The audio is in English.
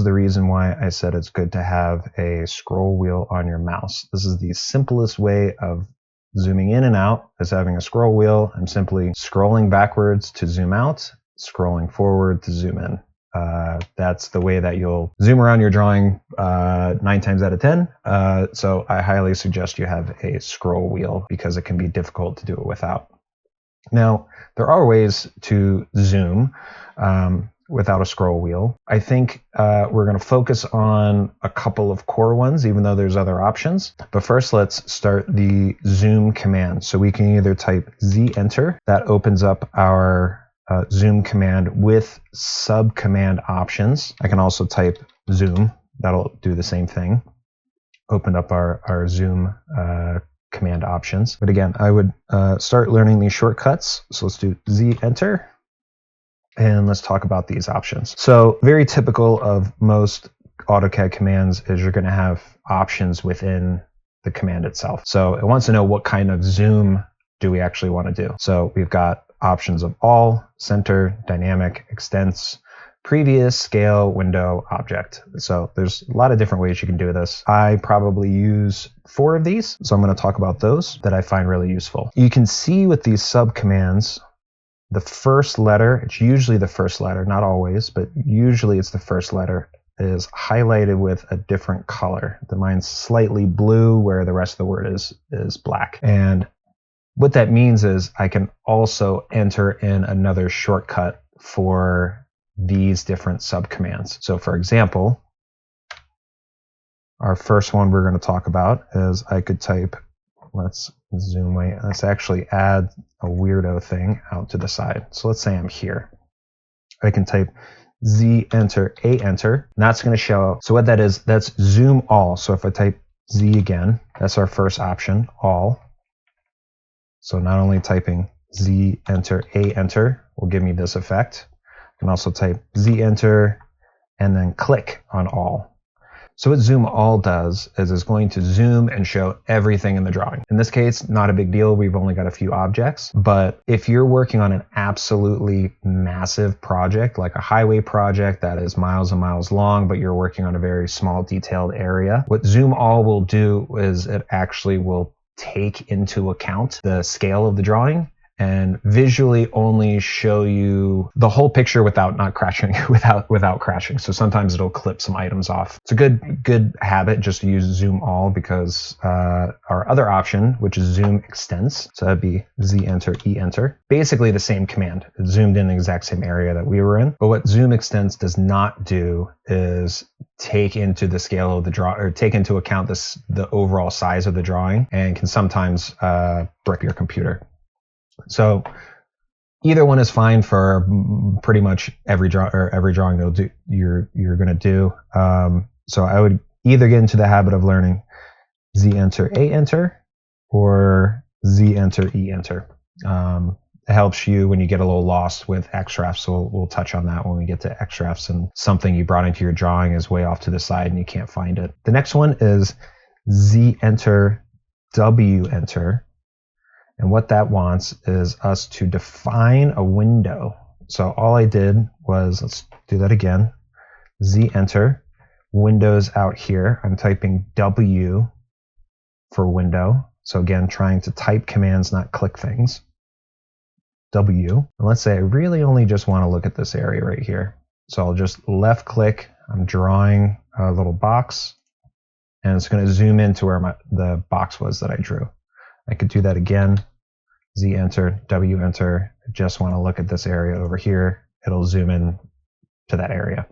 the reason why I said it's good to have a scroll wheel on your mouse. This is the simplest way of zooming in and out, is having a scroll wheel. I'm simply scrolling backwards to zoom out, scrolling forward to zoom in. That's the way that you'll zoom around your drawing 9 times out of 10. So I highly suggest you have a scroll wheel because it can be difficult to do it without. Now, there are ways to zoom without a scroll wheel. I think we're going to focus on a couple of core ones, even though there's other options. But first, let's start the zoom command. So we can either type Z-enter. That opens up our zoom command with subcommand options. I can also type zoom. That'll do the same thing. Open up our zoom command options. But again, I would start learning these shortcuts. So let's do Z-enter. And let's talk about these options. So very typical of most AutoCAD commands is you're going to have options within the command itself. So it wants to know what kind of zoom do we actually want to do. So we've got options of all, center, dynamic, extents, previous, scale, window, object. So there's a lot of different ways you can do this. I probably use 4 of these. So I'm going to talk about those that I find really useful. You can see with these subcommands, the first letter, it's usually the first letter, not always, but usually it's the first letter, is highlighted with a different color. The mine's slightly blue where the rest of the word is black. And what that means is I can also enter in another shortcut for these different subcommands. So for example, our first one we're going to talk about is I could type, let's zoom away. Let's actually add a weirdo thing out to the side. So let's say I'm here. I can type Z-enter, A-enter, and that's going to show. So what that is, that's zoom all. So if I type Z again, that's our first option, all. So not only typing Z-enter, A-enter will give me this effect. I can also type Z-enter and then click on all. So what zoom all does is it's going to zoom and show everything in the drawing. In this case, not a big deal. We've only got a few objects. But if you're working on an absolutely massive project, like a highway project that is miles and miles long, but you're working on a very small detailed area, what zoom all will do is it actually will take into account the scale of the drawing and visually only show you the whole picture without not crashing, without crashing. So sometimes it'll clip some items off. It's a good habit just to use zoom all because our other option, which is zoom extents, so that'd be Z-enter, E-enter, basically the same command. It zoomed in the exact same area that we were in. But what zoom extents does not do is take into the scale of the draw, or take into account the overall size of the drawing, and can sometimes brick your computer. So either one is fine for pretty much every drawing you're going to do. So I would either get into the habit of learning Z-enter, A-enter, or Z-enter, E-enter. It helps you when you get a little lost with xrefs. So we'll touch on that when we get to xrefs and something you brought into your drawing is way off to the side and you can't find it. The next one is Z-enter, W-enter. And what that wants is us to define a window. So all I did was, let's do that again, Z-enter, windows out here. I'm typing W for window. So again, trying to type commands, not click things. W. And let's say I really only just want to look at this area right here. So I'll just left click. I'm drawing a little box, and it's going to zoom into where the box was that I drew. I could do that again. Z-enter, W-enter. I just want to look at this area over here. It'll zoom in to that area.